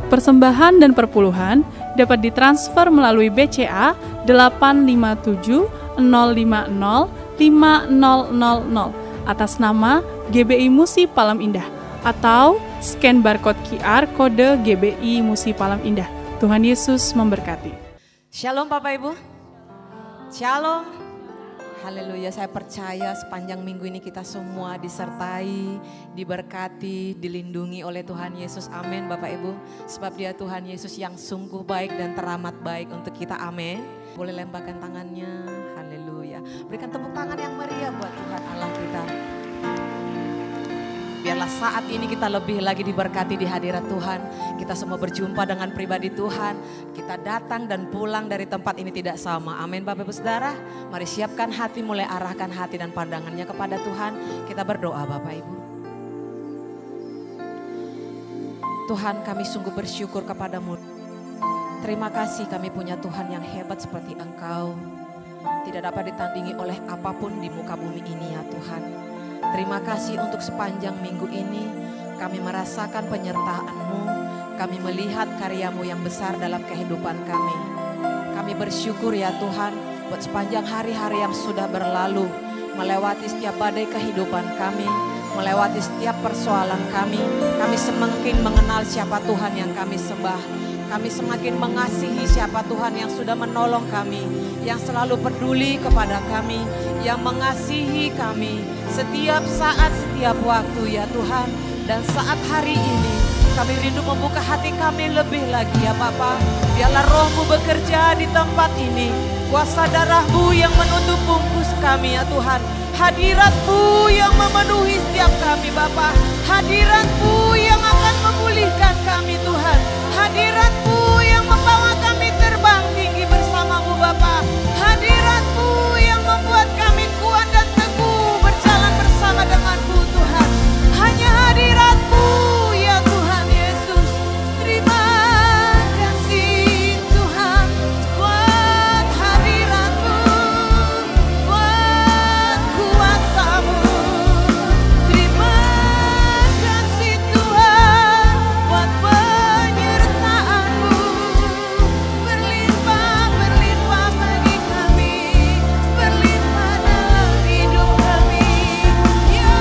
Persembahan dan perpuluhan dapat ditransfer melalui BCA 857 050 5000 atas nama GBI Musi Palam Indah atau scan barcode QR kode GBI Musi Palam Indah. Tuhan Yesus memberkati. Shalom Bapak Ibu. Shalom. Haleluya, saya percaya sepanjang minggu ini kita semua disertai, diberkati, dilindungi oleh Tuhan Yesus. Amin Bapak Ibu. Sebab Dia Tuhan Yesus yang sungguh baik dan teramat baik untuk kita. Amin. Boleh lembahkan tangannya. Haleluya. Berikan tepuk tangan yang meriah buat Tuhan Allah kita. Biarlah saat ini kita lebih lagi diberkati di hadirat Tuhan. Kita semua berjumpa dengan pribadi Tuhan. Kita datang dan pulang dari tempat ini tidak sama. Amin Bapak Ibu Saudara. Mari siapkan hati, mulai arahkan hati dan pandangannya kepada Tuhan. Kita berdoa Bapak Ibu. Tuhan, kami sungguh bersyukur kepadamu. Terima kasih kami punya Tuhan yang hebat seperti Engkau. Tidak dapat ditandingi oleh apapun di muka bumi ini ya Tuhan. Terima kasih untuk sepanjang minggu ini kami merasakan penyertaan-Mu, kami melihat karya-Mu yang besar dalam kehidupan kami. Kami bersyukur ya Tuhan buat sepanjang hari-hari yang sudah berlalu, melewati setiap badai kehidupan kami, melewati setiap persoalan kami semakin mengenal siapa Tuhan yang kami sembah. Kami semakin mengasihi siapa Tuhan yang sudah menolong kami, yang selalu peduli kepada kami, yang mengasihi kami setiap saat, setiap waktu ya Tuhan. Dan saat hari ini kami rindu membuka hati kami lebih lagi ya Bapa. Biarlah Roh-Mu bekerja di tempat ini. Kuasa darah-Mu yang menutup bungkus kami ya Tuhan. Hadirat-Mu yang memenuhi setiap kami Bapa. Hadirat-Mu yang akan memulihkan kami Tuhan. Hadirat-Mu yang membawa kami terbang tinggi bersama-Mu Bapa. Hadirat-Mu yang membuat kami kuat dan teguh berjalan bersama dengan-Mu Tuhan. Hanya hadirat-Mu ya Tuhan Yesus. Terima kasih Tuhan buat hadirat-Mu, buat kuasa-Mu. Terima kasih Tuhan buat penyertaan-Mu. Berlimpah, berlimpah bagi kami, berlimpah dalam hidup kami. Ya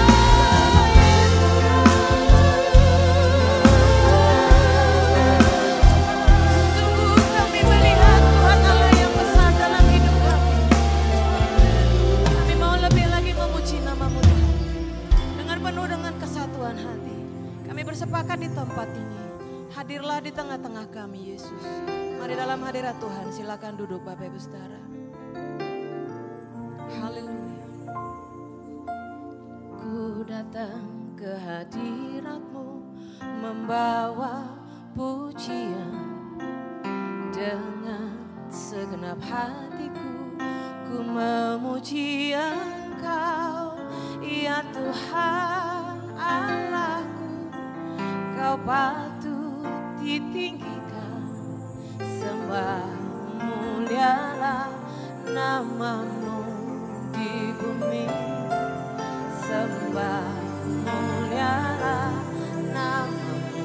sungguh kami melihat Tuhan Allah yang besar dalam hidup kami. Kami mau lebih lagi memuji nama-Mu Tuhan. Dengan penuh dengan kesatuan hati, kami bersepakat di tempat ini. Hadirlah di tengah-tengah kami Yesus. Mari dalam hadirat Tuhan, silakan duduk Bapak Ibu Saudara. Haleluya. Ku datang ke hadirat-Mu membawa pujian dengan segenap hatiku. Ku memuji Engkau ya Tuhan Allahku. Kau patut ditinggikan, sembah mulialah nama-Mu di bumi. Sembah mulialah nama-Mu.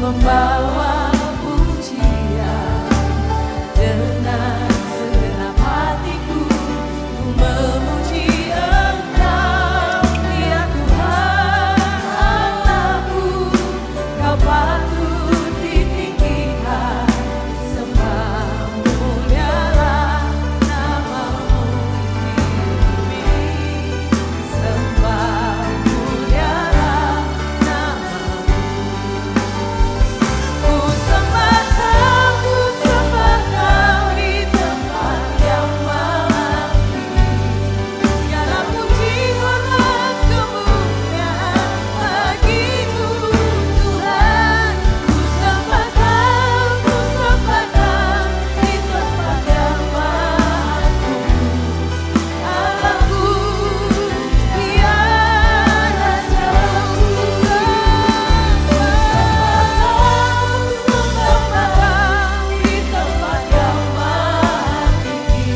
membawa pujian dengan segenap hatiku, ku memuji Engkau, ya Tuhan Allahku. Kau patut ditinggikan, sembah mulialah namamu di bumi, sembah mulialah namamu. Ku sembah Kau di tempat yang maha tinggi. Segala puji hormat kemuliaan bagimu Tuhan. Ku sembah Kau di tempat yang maha tinggi. Allahku, ya Rajaku, di tempat yang maha tinggi.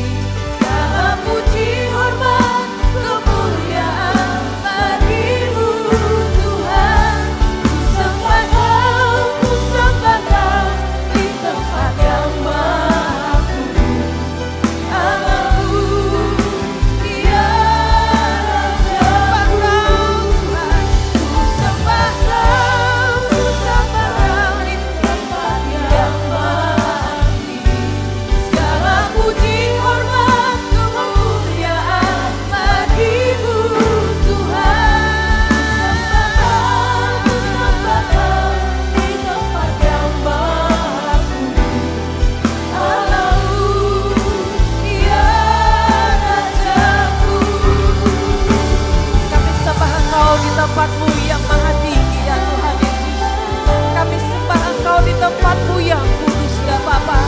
Segala puji hormat kemuliaan bagimu Tuhan. Ku sembah Kau di tempat yang maha kudus. Allahku, ya Rajaku, ku sembah Kau di tempat yang maha tinggi. Segala puji hormat kemuliaan bagimu Tuhan. Ku sembah Kau di tempat yang maha kudus. Allahku, ya Rajaku. Kami sembah Engkau di tempat-Mu yang maha tinggi, ya Tuhan Yesus. Kami sembah Engkau di tempat-Mu yang kudus, ya Bapa.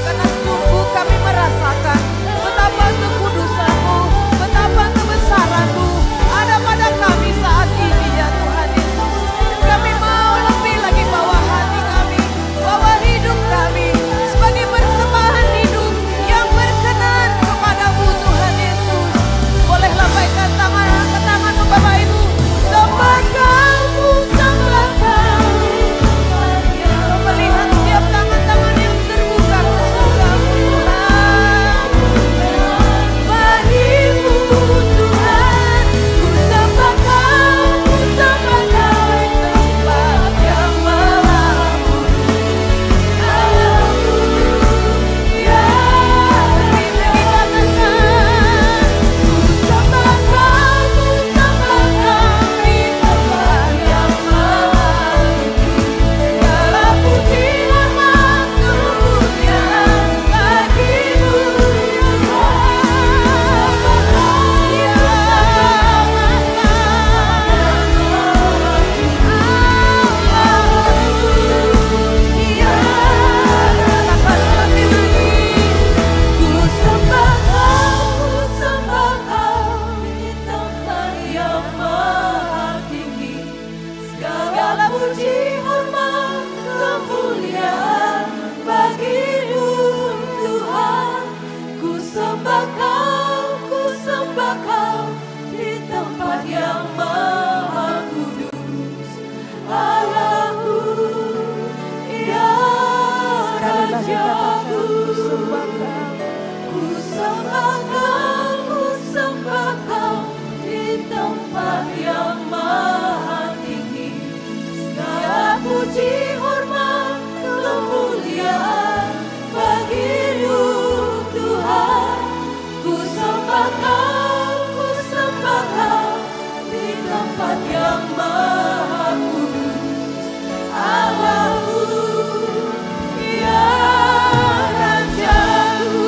Karena sungguh kami merasakan betapa kekudusan-Mu, betapa kebesaran-Mu ada pada kami saat ini, ya Tuhan Yesus. Kami mau lebih lagi bawa hati kami, bawa hidup kami sebagai persembahan hidup yang berkenan kepadamu Tuhan Yesus. Bolehlah baikkan tangan ke tangan Bapak Ibu. Sembah Kau, ku sembah Kau. Melihat setiap tangan-tangan yang terbuka ke surga-Mu Tuhan. Bagimu Tuhan, ku sembah Kau di tempat yang maha kudus. Allahku, ya dikatakan, ku sembah Kau di tempat yang maha tinggi. Segala puji hormat kemuliaan bagimu Ku sembah Kau di tempat yang maha tinggi. Segala puji hormat kemuliaan bagimu Tuhan. Ku sembah Kau di tempat yang maha kudus. Allahku, ya Rajaku, ku sembah Kau di tempat yang maha tinggi. Segala puji hormat kemuliaan bagimu Tuhan. Ku sembah Kau di tempat yang maha kudus. Allahku, ya Rajaku.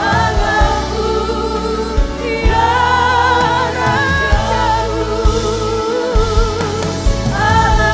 Allahku, ya Rajaku. Allahku,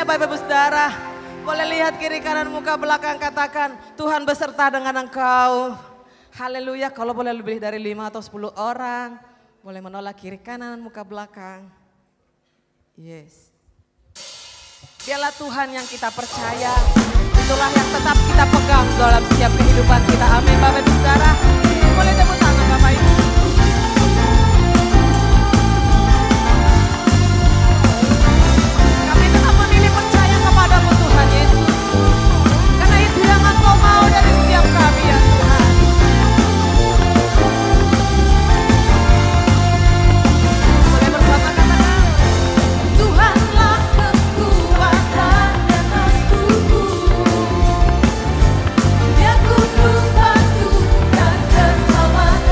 Bapak Ibu Saudara, boleh lihat kiri kanan muka belakang, katakan Tuhan beserta dengan engkau. Haleluya. Kalau boleh lebih dari 5 atau 10 orang, boleh menolak kiri kanan muka belakang. Yes. Dialah Tuhan yang kita percaya, itulah yang tetap kita pegang dalam setiap kehidupan kita. Amin. Bapak Ibu Saudara, boleh tepuk tangan Bapak Ibu. Kami tetap memilih percaya kepadamu Tuhan Yesus, karena itu yang Engkau mau dari setiap kami ya Tuhan. Boleh bersama katakan, Tuhanlah kekuatan dan teguhku, Dia gunung batu dan keselamatan.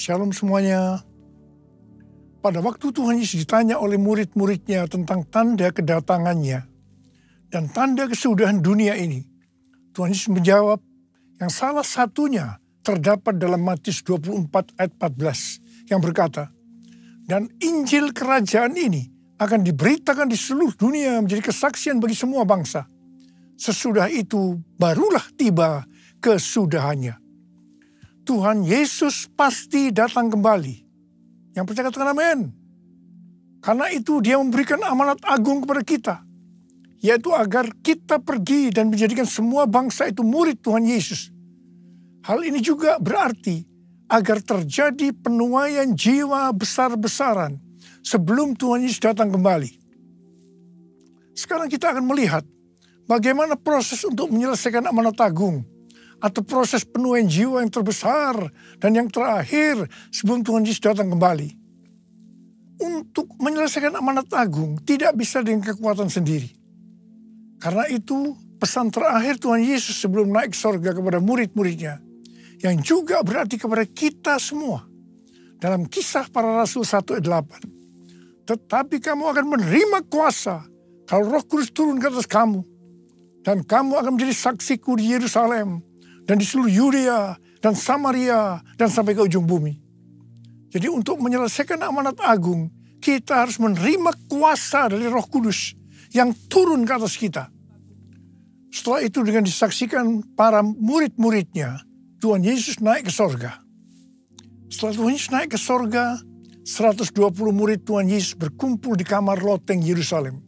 Shalom semuanya. Pada waktu Tuhan Yesus ditanya oleh murid-muridnya tentang tanda kedatangannya dan tanda kesudahan dunia ini, Tuhan Yesus menjawab yang salah satunya terdapat dalam Matius 24 ayat 14 yang berkata, dan Injil kerajaan ini akan diberitakan di seluruh dunia menjadi kesaksian bagi semua bangsa. Sesudah itu barulah tiba kesudahannya. Tuhan Yesus pasti datang kembali. Yang percaya katakan amin. Karena itu dia memberikan amanat agung kepada kita, yaitu agar kita pergi dan menjadikan semua bangsa itu murid Tuhan Yesus. Hal ini juga berarti agar terjadi penuaian jiwa besar-besaran sebelum Tuhan Yesus datang kembali. Sekarang kita akan melihat bagaimana proses untuk menyelesaikan amanat agung atau proses penuaian jiwa yang terbesar dan yang terakhir sebelum Tuhan Yesus datang kembali. Untuk menyelesaikan amanat agung tidak bisa dengan kekuatan sendiri. Karena itu pesan terakhir Tuhan Yesus sebelum naik surga kepada murid-muridnya, yang juga berarti kepada kita semua. Dalam Kisah Para Rasul 1 ayat 8. Tetapi kamu akan menerima kuasa kalau Roh Kudus turun ke atas kamu. Dan kamu akan menjadi saksiku di Yerusalem dan di seluruh Yudea dan Samaria dan sampai ke ujung bumi. Jadi untuk menyelesaikan amanat agung, kita harus menerima kuasa dari Roh Kudus yang turun ke atas kita. Setelah itu dengan disaksikan para murid-muridnya, Tuhan Yesus naik ke sorga. Setelah Tuhan Yesus naik ke sorga, 120 murid Tuhan Yesus berkumpul di kamar loteng Yerusalem.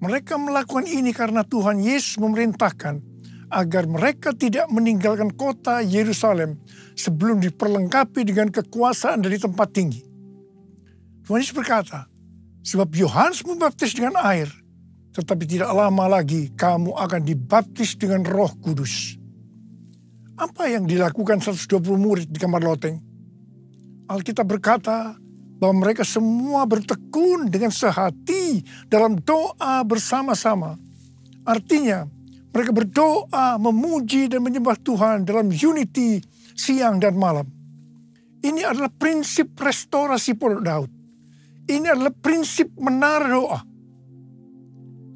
Mereka melakukan ini karena Tuhan Yesus memerintahkan agar mereka tidak meninggalkan kota Yerusalem sebelum diperlengkapi dengan kekuasaan dari tempat tinggi. Tuhan Yesus berkata, sebab Yohanes membaptis dengan air, tetapi tidak lama lagi kamu akan dibaptis dengan Roh Kudus. Apa yang dilakukan 120 murid di kamar loteng? Alkitab berkata bahwa mereka semua bertekun dengan sehati dalam doa bersama-sama. Artinya, mereka berdoa, memuji dan menyembah Tuhan dalam unity siang dan malam. Ini adalah prinsip restorasi Pondok Daud. Ini adalah prinsip menara doa.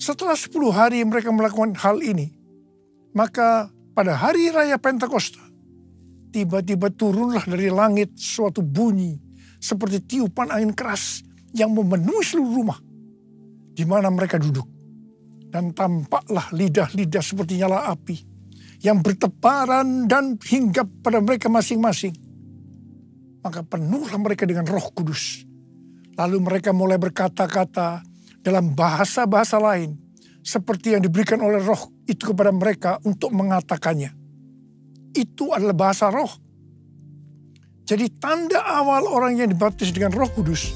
Setelah 10 hari mereka melakukan hal ini, maka pada hari raya Pentakosta, tiba-tiba turunlah dari langit suatu bunyi seperti tiupan angin keras yang memenuhi seluruh rumah di mana mereka duduk. Dan tampaklah lidah-lidah seperti nyala api yang bertebaran dan hinggap pada mereka masing-masing. Maka penuhlah mereka dengan Roh Kudus. Lalu mereka mulai berkata-kata dalam bahasa-bahasa lain seperti yang diberikan oleh Roh itu kepada mereka untuk mengatakannya. Itu adalah bahasa Roh. Jadi tanda awal orang yang dibaptis dengan Roh Kudus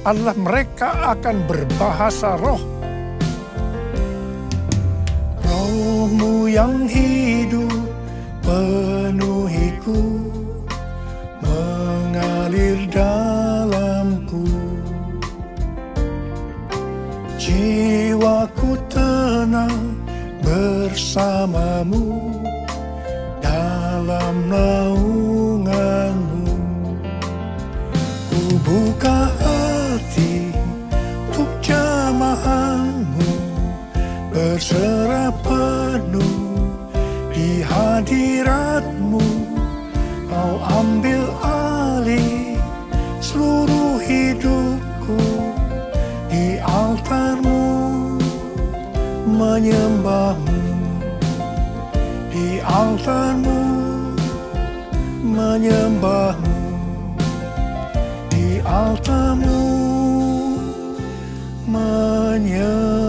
adalah mereka akan berbahasa roh. Rohmu yang hidup penuhiku, mengalir dalamku. Jiwaku tenang bersamamu dalam naunganmu. Ku buka hati untuk jamahanmu, berserah penuh di hadiratmu. Kau ambil alih seluruh hidupku, di altarmu menyembahmu, di altarmu menyembahmu, di altarmu menyembahmu.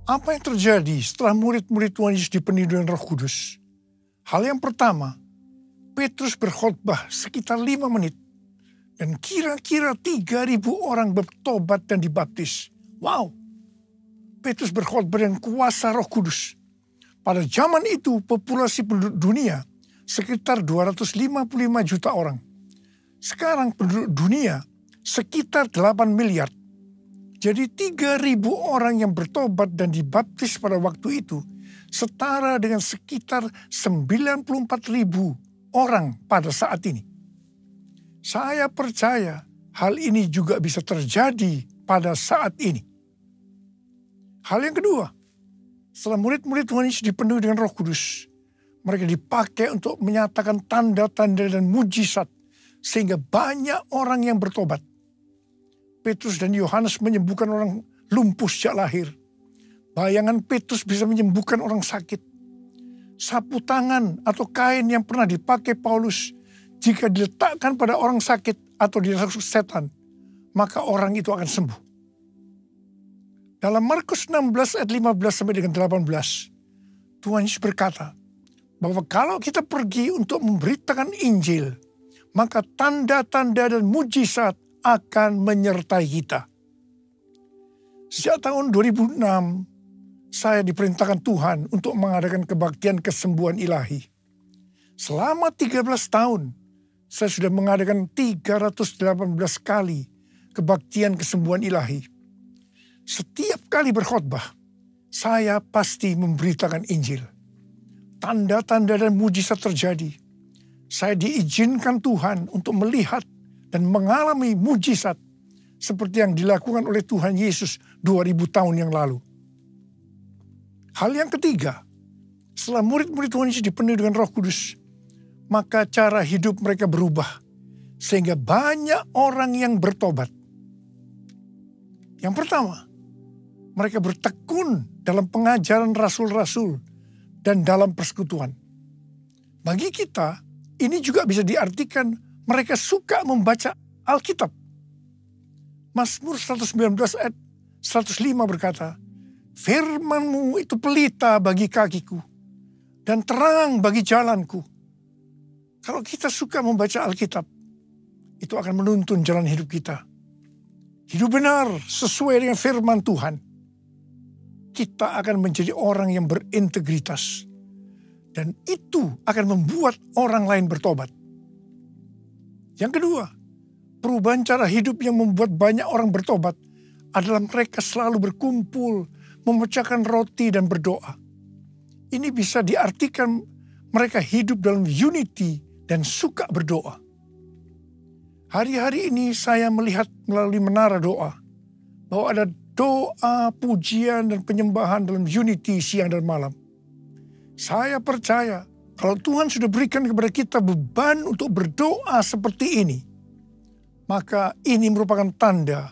Apa yang terjadi setelah murid-murid Tuhan Yesus dipenuhi dengan Roh Kudus? Hal yang pertama, Petrus berkhotbah sekitar 5 menit. Dan kira-kira 3.000 orang bertobat dan dibaptis. Wow! Petrus berkhotbah dengan kuasa Roh Kudus. Pada zaman itu populasi penduduk dunia sekitar 255 juta orang. Sekarang penduduk dunia sekitar 8 miliar. Jadi 3.000 orang yang bertobat dan dibaptis pada waktu itu setara dengan sekitar 94.000 orang pada saat ini. Saya percaya hal ini juga bisa terjadi pada saat ini. Hal yang kedua, setelah murid-murid Tuhan Yesus dipenuhi dengan Roh Kudus, mereka dipakai untuk menyatakan tanda-tanda dan mujizat sehingga banyak orang yang bertobat. Petrus dan Yohanes menyembuhkan orang lumpuh sejak lahir. Bayangan Petrus bisa menyembuhkan orang sakit. Sapu tangan atau kain yang pernah dipakai Paulus, jika diletakkan pada orang sakit atau dirasuk setan, maka orang itu akan sembuh. Dalam Markus 16 ayat 15 sampai dengan 18, Tuhan Yesus berkata bahwa kalau kita pergi untuk memberitakan Injil, maka tanda-tanda dan mujizat akan menyertai kita. Sejak tahun 2006, saya diperintahkan Tuhan untuk mengadakan kebaktian kesembuhan ilahi. Selama 13 tahun, saya sudah mengadakan 318 kali kebaktian kesembuhan ilahi. Setiap kali berkhotbah, saya pasti memberitakan Injil. Tanda-tanda dan mujizat terjadi. Saya diizinkan Tuhan untuk melihat dan mengalami mujizat seperti yang dilakukan oleh Tuhan Yesus 2000 tahun yang lalu. Hal yang ketiga, setelah murid-murid Tuhan Yesus dipenuhi dengan Roh Kudus, maka cara hidup mereka berubah sehingga banyak orang yang bertobat. Yang pertama, mereka bertekun dalam pengajaran rasul-rasul dan dalam persekutuan. Bagi kita, ini juga bisa diartikan mereka suka membaca Alkitab. Mazmur 119 ayat 105 berkata, "Firman-Mu itu pelita bagi kakiku dan terang bagi jalanku." Kalau kita suka membaca Alkitab, itu akan menuntun jalan hidup kita. Hidup benar sesuai dengan firman Tuhan. Kita akan menjadi orang yang berintegritas. Dan itu akan membuat orang lain bertobat. Yang kedua, perubahan cara hidup yang membuat banyak orang bertobat adalah mereka selalu berkumpul, memecahkan roti dan berdoa. Ini bisa diartikan mereka hidup dalam unity dan suka berdoa. Hari-hari ini saya melihat melalui menara doa bahwa ada doa, pujian, dan penyembahan dalam unity siang dan malam. Saya percaya kalau Tuhan sudah berikan kepada kita beban untuk berdoa seperti ini, maka ini merupakan tanda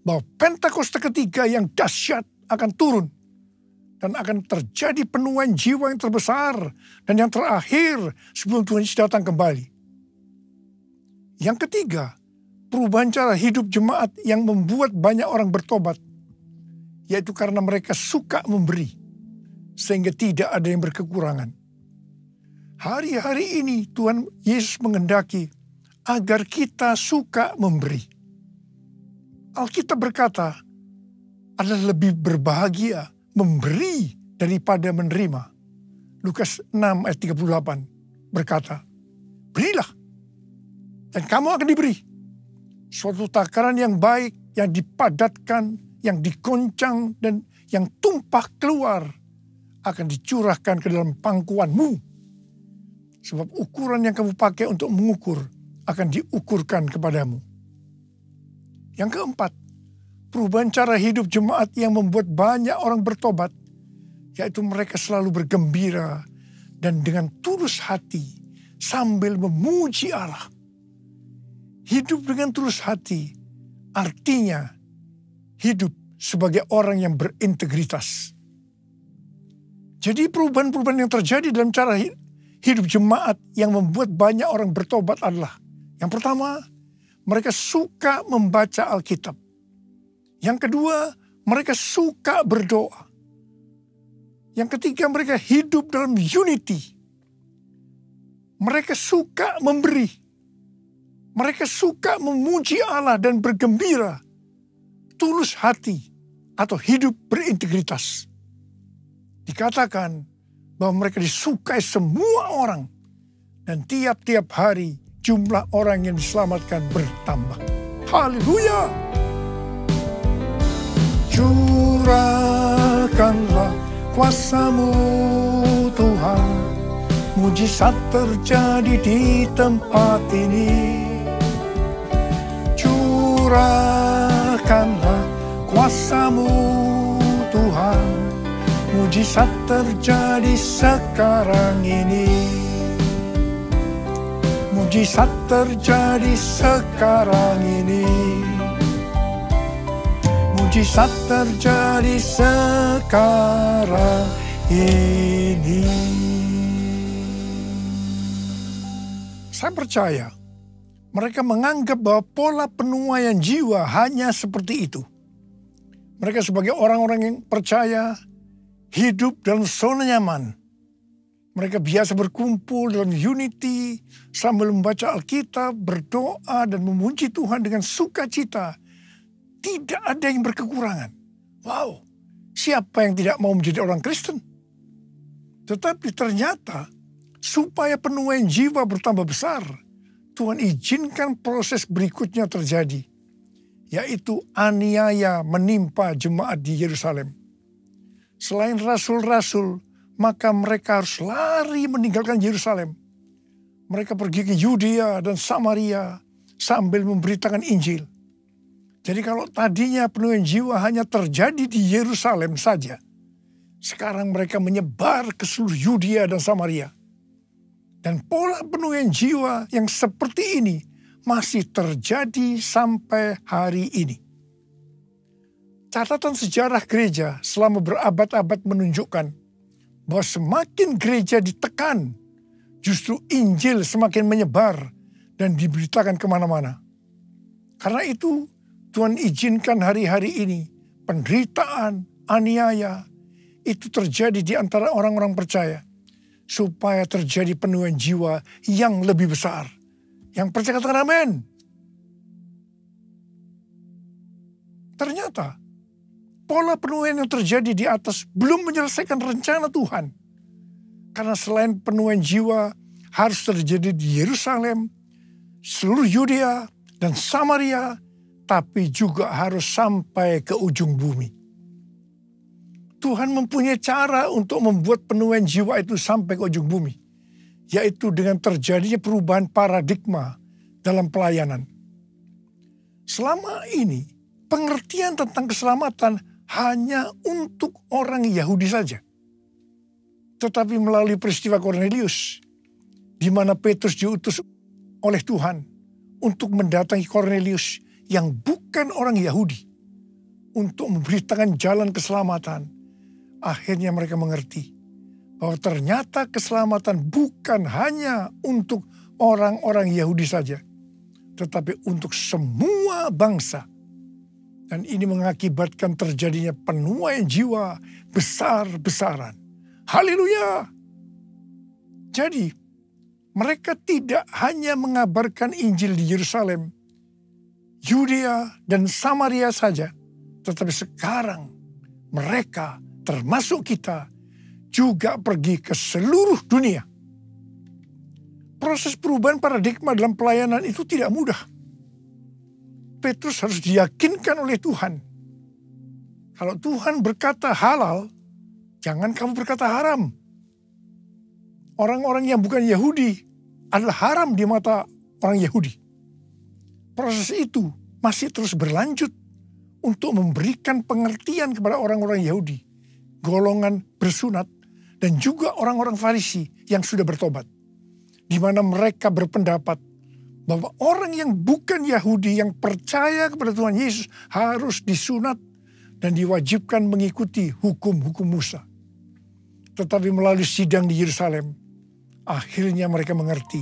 bahwa Pentakosta ketiga yang dahsyat akan turun dan akan terjadi penuaian jiwa yang terbesar dan yang terakhir sebelum Tuhan Yesus datang kembali. Yang ketiga, perubahan cara hidup jemaat yang membuat banyak orang bertobat, yaitu karena mereka suka memberi, sehingga tidak ada yang berkekurangan. Hari-hari ini Tuhan Yesus menghendaki agar kita suka memberi. Alkitab berkata, adalah lebih berbahagia memberi daripada menerima. Lukas 6 ayat 38 berkata, "Berilah, dan kamu akan diberi. Suatu takaran yang baik, yang dipadatkan, yang digoncang, dan yang tumpah keluar akan dicurahkan ke dalam pangkuanmu. Sebab ukuran yang kamu pakai untuk mengukur akan diukurkan kepadamu." Yang keempat, perubahan cara hidup jemaat yang membuat banyak orang bertobat, yaitu mereka selalu bergembira dan dengan tulus hati sambil memuji Allah. Hidup dengan tulus hati artinya hidup sebagai orang yang berintegritas. Jadi perubahan-perubahan yang terjadi dalam cara hidup jemaat yang membuat banyak orang bertobat adalah, yang pertama, mereka suka membaca Alkitab. Yang kedua, mereka suka berdoa. Yang ketiga, mereka hidup dalam unity. Mereka suka memberi. Mereka suka memuji Allah dan bergembira. Tulus hati atau hidup berintegritas. Dikatakan bahwa mereka disukai semua orang. Dan tiap-tiap hari jumlah orang yang diselamatkan bertambah. Haleluya! Curahkanlah kuasa-Mu Tuhan, mujizat terjadi di tempat ini. Curahkanlah kuasa-Mu Tuhan, mujizat terjadi sekarang ini. Mujizat terjadi sekarang ini. Mujizat terjadi sekarang ini. Saya percaya mereka menganggap bahwa pola penuaian jiwa hanya seperti itu. Mereka sebagai orang-orang yang percaya hidup dalam zona nyaman. Mereka biasa berkumpul dalam unity sambil membaca Alkitab, berdoa dan memuji Tuhan dengan sukacita. Tidak ada yang berkekurangan. Wow, siapa yang tidak mau menjadi orang Kristen? Tetapi ternyata supaya penuaian jiwa bertambah besar, Tuhan izinkan proses berikutnya terjadi, yaitu aniaya menimpa jemaat di Yerusalem. Selain rasul-rasul, maka mereka harus lari meninggalkan Yerusalem. Mereka pergi ke Yudea dan Samaria sambil memberitakan Injil. Jadi kalau tadinya penuaian jiwa hanya terjadi di Yerusalem saja, sekarang mereka menyebar ke seluruh Yudea dan Samaria. Dan pola penuaian jiwa yang seperti ini masih terjadi sampai hari ini. Catatan sejarah gereja selama berabad-abad menunjukkan bahwa semakin gereja ditekan, justru Injil semakin menyebar dan diberitakan kemana-mana. Karena itu, Tuhan izinkan hari-hari ini penderitaan, aniaya, itu terjadi di antara orang-orang percaya. Supaya terjadi penuaian jiwa yang lebih besar. Yang percaya katakan amin. Ternyata, pola penuaian yang terjadi di atas belum menyelesaikan rencana Tuhan. Karena selain penuaian jiwa harus terjadi di Yerusalem, seluruh Yudea dan Samaria, tapi juga harus sampai ke ujung bumi. Tuhan mempunyai cara untuk membuat penuaian jiwa itu sampai ke ujung bumi, yaitu dengan terjadinya perubahan paradigma dalam pelayanan. Selama ini, pengertian tentang keselamatan hanya untuk orang Yahudi saja. Tetapi melalui peristiwa Kornelius, di mana Petrus diutus oleh Tuhan untuk mendatangi Kornelius yang bukan orang Yahudi, untuk memberitakan jalan keselamatan, akhirnya mereka mengerti bahwa ternyata keselamatan bukan hanya untuk orang-orang Yahudi saja, tetapi untuk semua bangsa. Dan ini mengakibatkan terjadinya penuaian jiwa besar-besaran. Haleluya! Jadi, mereka tidak hanya mengabarkan Injil di Yerusalem, Yudea dan Samaria saja, tetapi sekarang mereka, termasuk kita, juga pergi ke seluruh dunia. Proses perubahan paradigma dalam pelayanan itu tidak mudah. Petrus harus diyakinkan oleh Tuhan. Kalau Tuhan berkata halal, jangan kamu berkata haram. Orang-orang yang bukan Yahudi adalah haram di mata orang Yahudi. Proses itu masih terus berlanjut untuk memberikan pengertian kepada orang-orang Yahudi, golongan bersunat, dan juga orang-orang Farisi yang sudah bertobat. Di mana mereka berpendapat bahwa orang yang bukan Yahudi yang percaya kepada Tuhan Yesus harus disunat dan diwajibkan mengikuti hukum-hukum Musa. Tetapi melalui sidang di Yerusalem, akhirnya mereka mengerti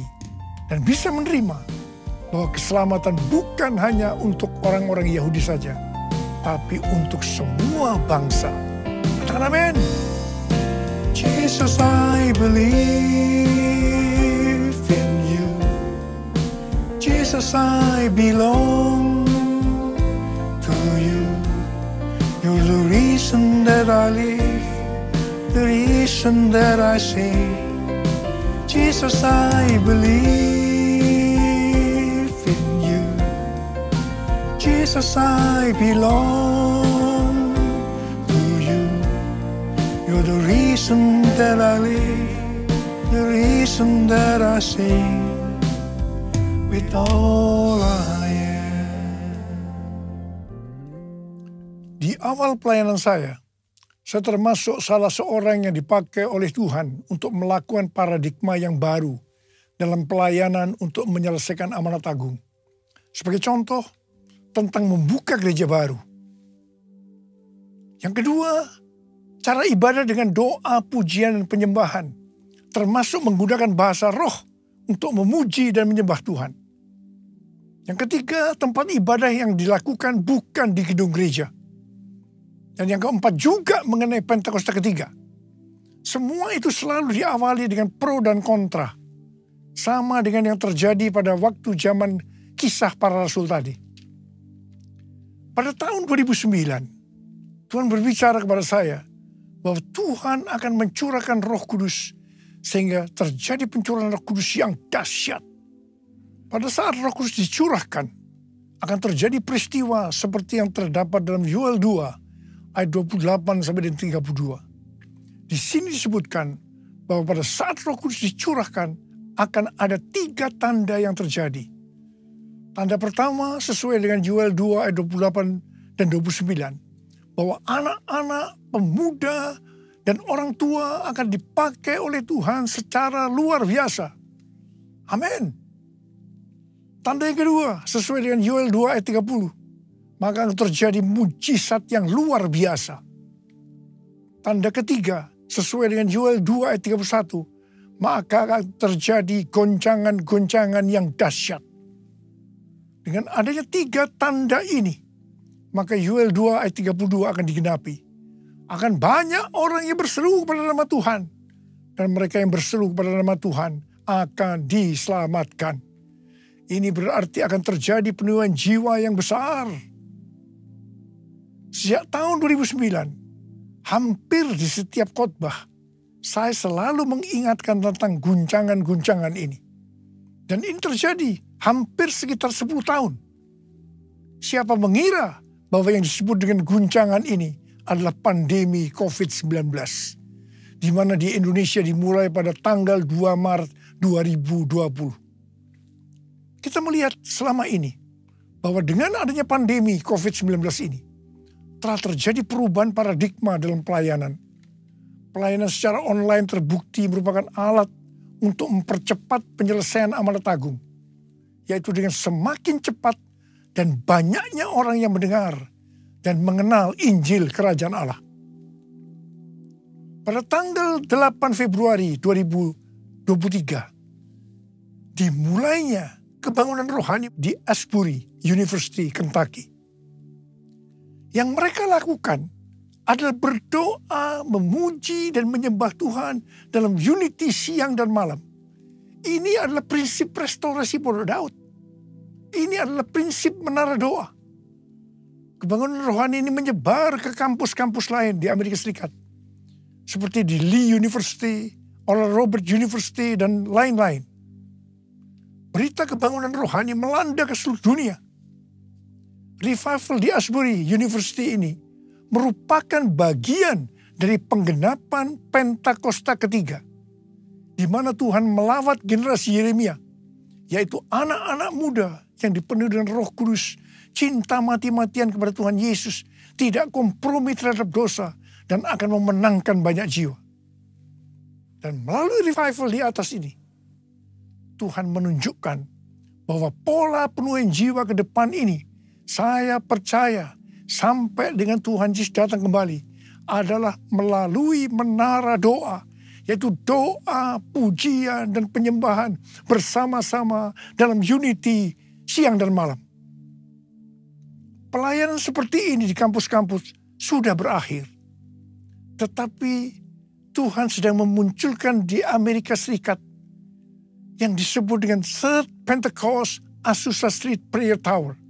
dan bisa menerima bahwa keselamatan bukan hanya untuk orang-orang Yahudi saja, tapi untuk semua bangsa. Katakan amin. Jesus, I believe in you. Jesus, I belong to you. You're the reason that I live, the reason that I sing. Jesus, I believe in you. Jesus, I belong to you. You're the reason that I live, the reason that I sing with all I am. Di awal pelayanan saya termasuk salah seorang yang dipakai oleh Tuhan untuk melakukan paradigma yang baru dalam pelayanan untuk menyelesaikan amanat agung. Sebagai contoh, tentang membuka gereja baru. Yang kedua, cara ibadah dengan doa, pujian, dan penyembahan, termasuk menggunakan bahasa roh untuk memuji dan menyembah Tuhan. Yang ketiga, tempat ibadah yang dilakukan bukan di gedung gereja. Dan yang keempat juga mengenai Pentakosta ketiga. Semua itu selalu diawali dengan pro dan kontra. Sama dengan yang terjadi pada waktu zaman kisah para rasul tadi. Pada tahun 2009, Tuhan berbicara kepada saya bahwa Tuhan akan mencurahkan Roh Kudus sehingga terjadi pencurahan Roh Kudus yang dahsyat. Pada saat Roh Kudus dicurahkan, akan terjadi peristiwa seperti yang terdapat dalam Yoel 2 ayat 28 sampai 32. Di sini disebutkan bahwa pada saat Roh Kudus dicurahkan akan ada 3 tanda yang terjadi. Tanda pertama sesuai dengan Yoel 2 ayat 28 dan 29. Bahwa anak-anak, pemuda, dan orang tua akan dipakai oleh Tuhan secara luar biasa. Amin. Tanda yang kedua sesuai dengan Yoel 2 ayat 30. Maka akan terjadi mujizat yang luar biasa. Tanda ketiga sesuai dengan Yoel 2 ayat 31. Maka akan terjadi goncangan-goncangan yang dahsyat. Dengan adanya 3 tanda ini, maka Yoel 2 ayat 32 akan digenapi. Akan banyak orang yang berseru kepada nama Tuhan. Dan mereka yang berseru kepada nama Tuhan akan diselamatkan. Ini berarti akan terjadi penuaian jiwa yang besar. Sejak tahun 2009, hampir di setiap khotbah, saya selalu mengingatkan tentang guncangan-guncangan ini. Dan ini terjadi hampir sekitar 10 tahun. Siapa mengira bahwa yang disebut dengan guncangan ini adalah pandemi COVID-19. Di mana di Indonesia dimulai pada tanggal 2 Maret 2020. Kita melihat selama ini bahwa dengan adanya pandemi COVID-19 ini, telah terjadi perubahan paradigma dalam pelayanan. Pelayanan secara online terbukti merupakan alat untuk mempercepat penyelesaian amanat agung. Yaitu dengan semakin cepat dan banyaknya orang yang mendengar dan mengenal Injil Kerajaan Allah. Pada tanggal 8 Februari 2023, dimulainya kebangunan rohani di Asbury University, Kentucky. Yang mereka lakukan adalah berdoa, memuji, dan menyembah Tuhan dalam unity siang dan malam. Ini adalah prinsip restorasi Pondok Daud. Ini adalah prinsip menara doa. Kebangunan rohani ini menyebar ke kampus-kampus lain di Amerika Serikat. Seperti di Lee University, Oral Roberts University, dan lain-lain. Berita kebangunan rohani melanda ke seluruh dunia. Revival di Asbury University ini merupakan bagian dari penggenapan Pentakosta ketiga. Di mana Tuhan melawat generasi Yeremia, yaitu anak-anak muda yang dipenuhi dengan Roh Kudus, cinta mati-matian kepada Tuhan Yesus, tidak kompromi terhadap dosa, dan akan memenangkan banyak jiwa. Dan melalui revival di atas ini, Tuhan menunjukkan bahwa pola penuaian jiwa ke depan ini, saya percaya sampai dengan Tuhan Yesus datang kembali, adalah melalui menara doa, yaitu doa, pujian, dan penyembahan bersama-sama dalam unity siang dan malam. Pelayanan seperti ini di kampus-kampus sudah berakhir. Tetapi Tuhan sedang memunculkan di Amerika Serikat yang disebut dengan Third Pentecost Azusa Street Prayer Tower.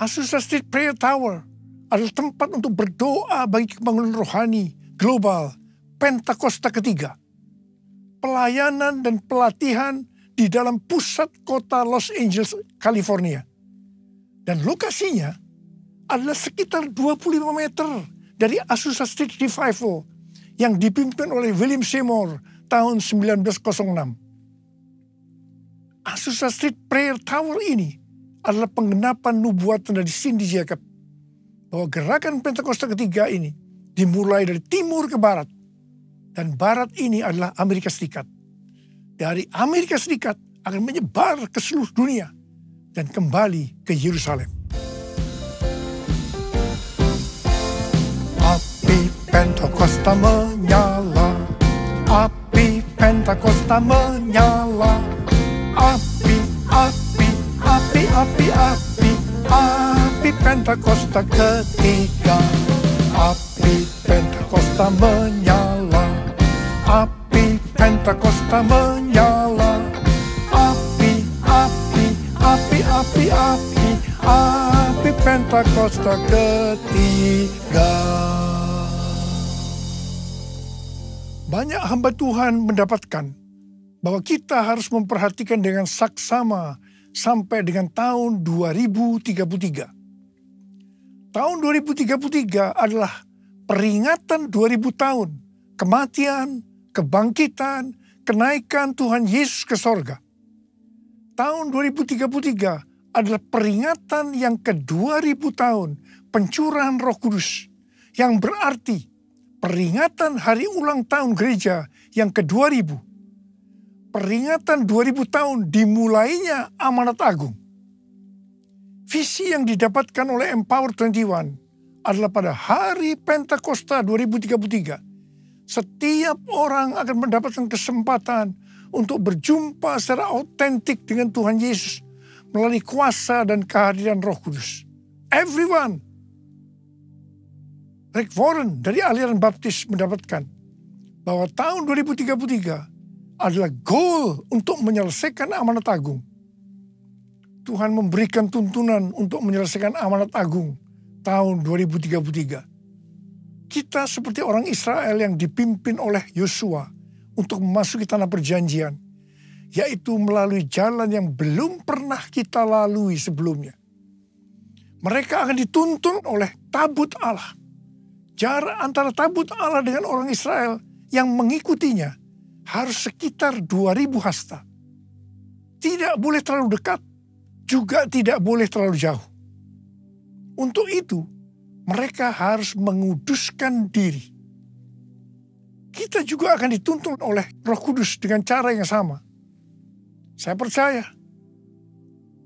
Azusa Street Prayer Tower adalah tempat untuk berdoa bagi kebangunan rohani global Pentakosta ketiga. Pelayanan dan pelatihan di dalam pusat kota Los Angeles, California. Dan lokasinya adalah sekitar 25 meter dari Azusa Street Revival yang dipimpin oleh William Seymour tahun 1906. Azusa Street Prayer Tower ini adalah penggenapan nubuatan dari Cindy Jacob bahwa gerakan Pentakosta ketiga ini dimulai dari timur ke barat, dan barat ini adalah Amerika Serikat. Dari Amerika Serikat akan menyebar ke seluruh dunia dan kembali ke Yerusalem. Api Pentakosta menyala, api Pentakosta menyala, api, api, api, api, api, api Pentakosta ketiga. Api Pentakosta menyala, api Pentakosta menyala, api, api, api, api, api, api Pentakosta ketiga. Banyak hamba Tuhan mendapatkan bahwa kita harus memperhatikan dengan saksama sampai dengan tahun 2033. Tahun 2033 adalah peringatan 2000 tahun kematian, kebangkitan, kenaikan Tuhan Yesus ke sorga. Tahun 2033 adalah peringatan yang ke-2000 tahun pencurahan Roh Kudus, yang berarti peringatan hari ulang tahun gereja yang ke-2000. Peringatan 2000 tahun dimulainya amanat agung. Visi yang didapatkan oleh Empower 21 adalah pada hari Pentakosta 2033. Setiap orang akan mendapatkan kesempatan untuk berjumpa secara autentik dengan Tuhan Yesus melalui kuasa dan kehadiran Roh Kudus. Everyone. Rick Warren dari aliran Baptis mendapatkan bahwa tahun 2033 adalah goal untuk menyelesaikan amanat agung. Tuhan memberikan tuntunan untuk menyelesaikan amanat agung tahun 2033. Kita seperti orang Israel yang dipimpin oleh Yosua untuk memasuki tanah perjanjian, yaitu melalui jalan yang belum pernah kita lalui sebelumnya. Mereka akan dituntun oleh tabut Allah. Jarak antara tabut Allah dengan orang Israel yang mengikutinya harus sekitar 2000 hasta. Tidak boleh terlalu dekat, juga tidak boleh terlalu jauh. Untuk itu, mereka harus menguduskan diri. Kita juga akan dituntun oleh Roh Kudus dengan cara yang sama. Saya percaya,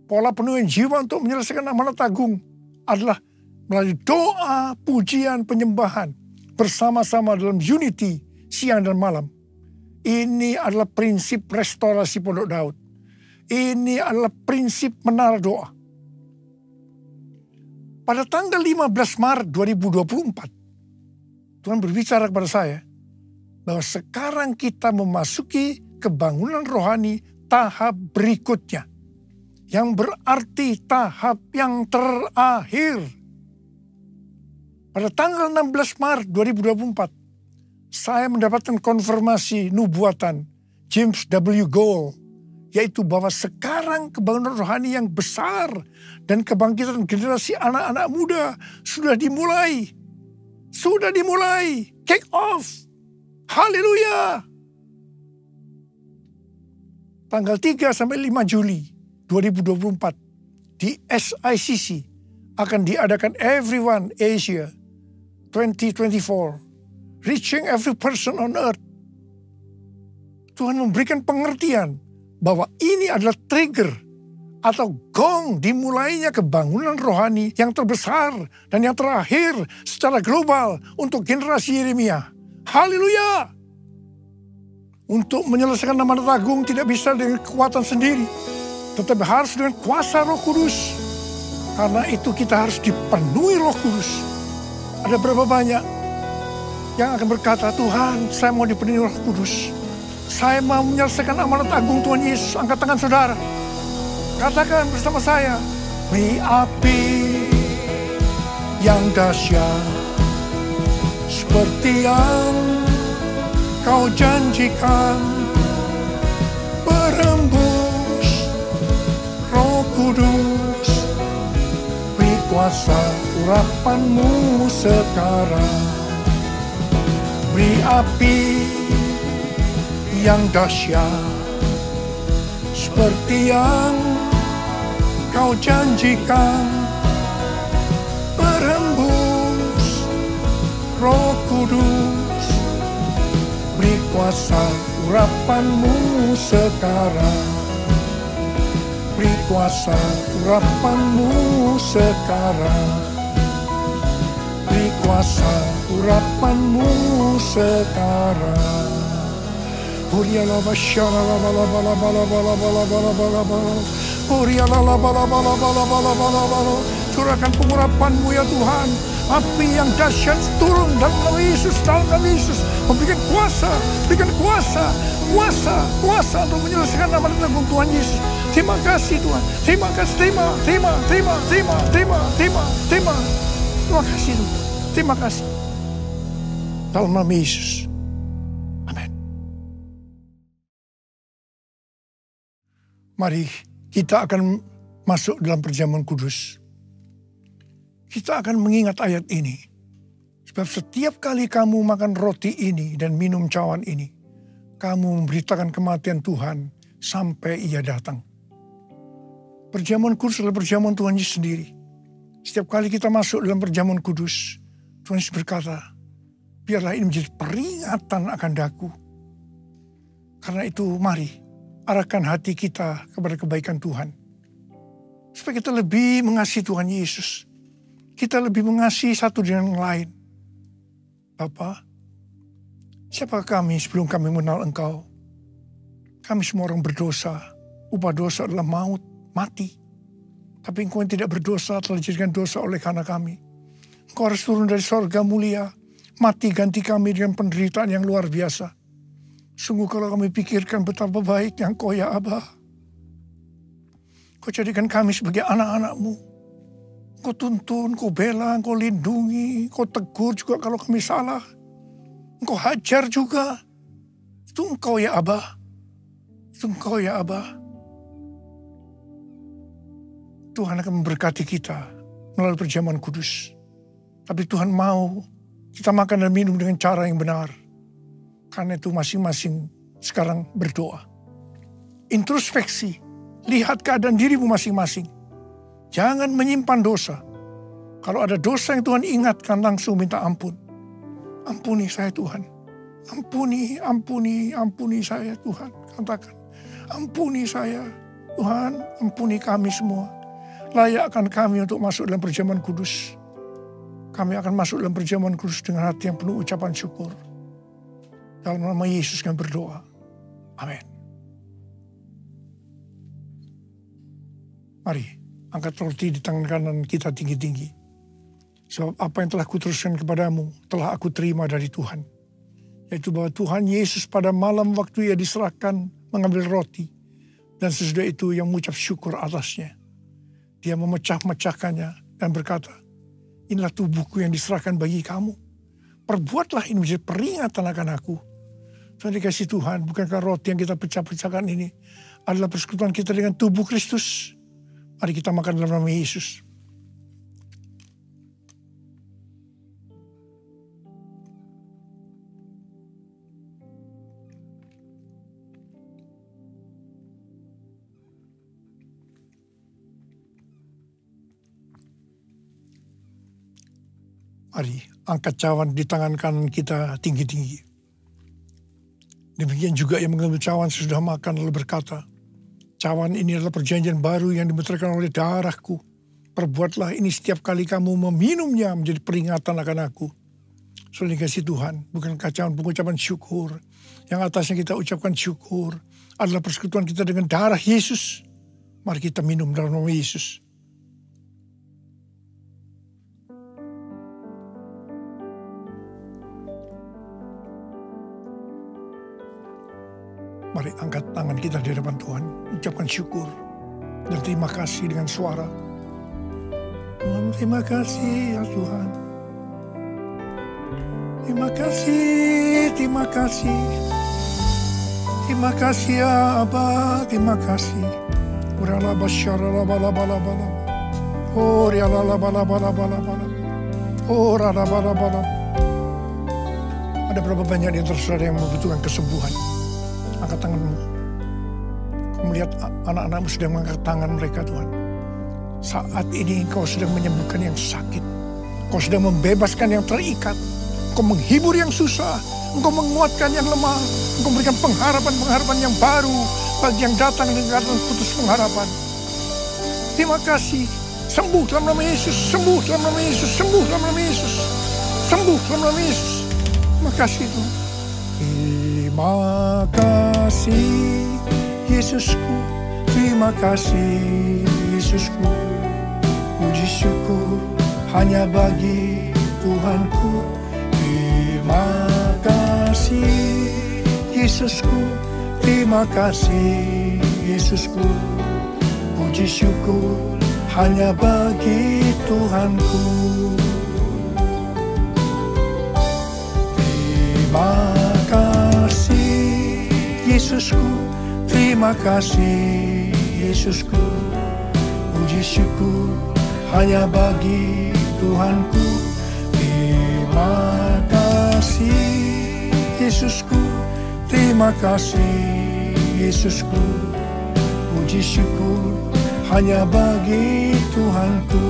pola penuhan jiwa untuk menyelesaikan amanat agung adalah melalui doa, pujian, penyembahan, bersama-sama dalam unity, siang dan malam. Ini adalah prinsip restorasi Pondok Daud. Ini adalah prinsip menara doa. Pada tanggal 15 Maret 2024, Tuhan berbicara kepada saya bahwa sekarang kita memasuki kebangunan rohani tahap berikutnya, yang berarti tahap yang terakhir. Pada tanggal 16 Maret 2024, saya mendapatkan konfirmasi nubuatan James W. Gould, yaitu bahwa sekarang kebangunan rohani yang besar dan kebangkitan generasi anak-anak muda sudah dimulai. Sudah dimulai. Kick off. Haleluya. Tanggal 3 sampai 5 Juli 2024 di SICC akan diadakan Everyone Asia 2024. Reaching every person on earth. Tuhan memberikan pengertian bahwa ini adalah trigger atau gong dimulainya kebangunan rohani yang terbesar dan yang terakhir secara global untuk generasi Yeremia. Haleluya! Untuk menyelesaikan amanat agung tidak bisa dengan kekuatan sendiri, tetapi harus dengan kuasa Roh Kudus. Karena itu kita harus dipenuhi Roh Kudus. Ada berapa banyak yang akan berkata, Tuhan, saya mau dipenuhi Roh Kudus. Saya mau menyelesaikan amanat agung Tuhan Yesus. Angkat tangan saudara. Katakan bersama saya. Beri api yang dahsyat seperti yang kau janjikan, berembus Roh Kudus, beri kuasa urapanmu sekarang. beri api yang dahsyat seperti yang Kau janjikan, berhembus Roh Kudus, beri kuasa urapan-Mu sekarang, beri kuasa urapan-Mu sekarang, beri kuasa urapan-Mu sekarang. Kuriala basyara la bala bala bala bala bala bala bala bala. Kuriala la bala bala bala bala bala bala. Curahkan pengurapan-Mu ya Tuhan. Api yang dahsyat turun dalam nama Yesus, dalam nama Yesus. Memberikan kuasa, berikan kuasa, kuasa, kuasa untuk menyelesaikan nama tanggung Tuhan Yesus. Terima kasih Tuhan. Terima kasih, terima kasih Tuhan. Terima kasih. Dalam nama Yesus. Amin. Mari kita akan masuk dalam perjamuan kudus. Kita akan mengingat ayat ini. Sebab setiap kali kamu makan roti ini dan minum cawan ini, kamu memberitakan kematian Tuhan sampai Ia datang. Perjamuan kudus adalah perjamuan Tuhan Yesus sendiri. Setiap kali kita masuk dalam perjamuan kudus, Tuhan Yesus berkata, biarlah ini menjadi peringatan akan daku. Karena itu mari arahkan hati kita kepada kebaikan Tuhan. Supaya kita lebih mengasihi Tuhan Yesus. Kita lebih mengasihi satu dengan yang lain. Bapa, siapa kami sebelum kami mengenal Engkau? Kami semua orang berdosa. Upah dosa adalah maut, mati. Tapi Engkau yang tidak berdosa telah dijadikan dosa oleh karena kami. Engkau harus turun dari sorga mulia. Mati ganti kami dengan penderitaan yang luar biasa. Sungguh kalau kami pikirkan betapa baiknya Engkau ya Abah. Kau jadikan kami sebagai anak-anak-Mu. Kau tuntun, Kau bela, Kau lindungi, Kau tegur juga kalau kami salah. Engkau hajar juga. Itu Engkau ya Abah. Itu Engkau ya Abah. Tuhan akan memberkati kita melalui perjamuan kudus. Tapi Tuhan mau kita makan dan minum dengan cara yang benar. Karena itu masing-masing sekarang berdoa. Introspeksi. Lihat keadaan dirimu masing-masing. Jangan menyimpan dosa. Kalau ada dosa yang Tuhan ingatkan, langsung minta ampun. Ampuni saya Tuhan. Ampuni saya Tuhan. Katakan, ampuni saya Tuhan, ampuni kami semua. Layakkan kami untuk masuk dalam perjamuan kudus. Kami akan masuk dalam perjamuan kudus dengan hati yang penuh ucapan syukur. Dalam nama Yesus kami berdoa. Amin. Mari. Angkat roti di tangan kanan kita tinggi-tinggi. Sebab apa yang telah kuteruskan kepadamu, telah aku terima dari Tuhan. Yaitu bahwa Tuhan Yesus pada malam waktu Ia diserahkan mengambil roti. Dan sesudah itu yang mengucap syukur atasnya. Dia memecah-mecahkannya dan berkata, inilah tubuhku yang diserahkan bagi kamu. Perbuatlah ini menjadi peringatan akan aku. Tuhan dikasih Tuhan, bukankah roti yang kita pecah-pecahkan ini adalah persekutuan kita dengan tubuh Kristus? Mari kita makan dalam nama Yesus. Mari angkat cawan di tangan kanan kita tinggi-tinggi. Demikian juga yang mengambil cawan sesudah makan lalu berkata, cawan ini adalah perjanjian baru yang dimeteraikan oleh darahku. Perbuatlah ini setiap kali kamu meminumnya menjadi peringatan akan aku. Saudara dikasih Tuhan, bukan cawan pengucapan syukur. Yang atasnya kita ucapkan syukur adalah persekutuan kita dengan darah Yesus. Mari kita minum dalam nama Yesus. Mari angkat tangan kita di hadapan Tuhan. Ucapkan syukur dan terima kasih dengan suara. Tuhan, terima kasih ya Tuhan. Terima kasih, terima kasih. Terima kasih ya Abah, terima kasih. Urala basyara bala bala bala. Oh riala bala bala bala bala. Oh rala bala bala. Mari Ada berapa banyak di antara saudara yang membutuhkan kesembuhan? Angkat tanganmu. Kau melihat anak-anakmu sedang mengangkat tangan mereka, Tuhan. Saat ini Engkau sedang menyembuhkan yang sakit. Engkau sedang membebaskan yang terikat. Engkau menghibur yang susah. Engkau menguatkan yang lemah. Engkau memberikan pengharapan-pengharapan yang baru bagi yang datang dengan putus pengharapan. Terima kasih. Sembuh dalam nama Yesus. Sembuh dalam nama Yesus. Sembuh dalam nama Yesus. Sembuh dalam nama Yesus. Terima kasih Tuhan. Terima kasih Yesusku. Terima kasih Yesusku. Puji syukur hanya bagi Tuhanku. Terima kasih Yesusku. Terima kasih Yesusku. Puji syukur hanya bagi Tuhanku. Terima kasih Yesusku. Terima kasih Yesusku. Puji syukur hanya bagi Tuhanku. Terima kasih Yesusku. Terima kasih Yesusku. Puji syukur hanya bagi Tuhanku.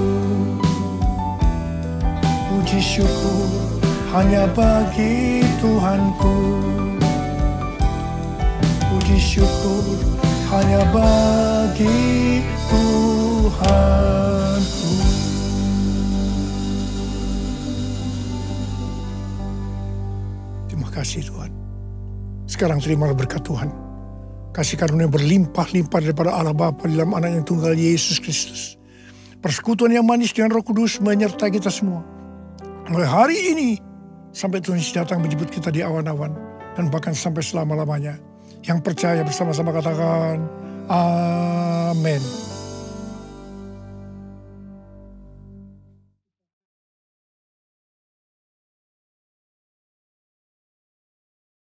Puji syukur hanya bagi Tuhanku. Puji syukur hanya bagi Tuhanku. Terima kasih Tuhan. Sekarang terimalah berkat Tuhan. Kasih karunia berlimpah-limpah daripada Allah Bapa dalam anak yang tunggal Yesus Kristus. Persekutuan yang manis dengan Roh Kudus menyertai kita semua. Mulai hari ini sampai Tuhan Yesus datang menjemput kita di awan-awan. Dan bahkan sampai selama-lamanya. Yang percaya bersama-sama katakan amin.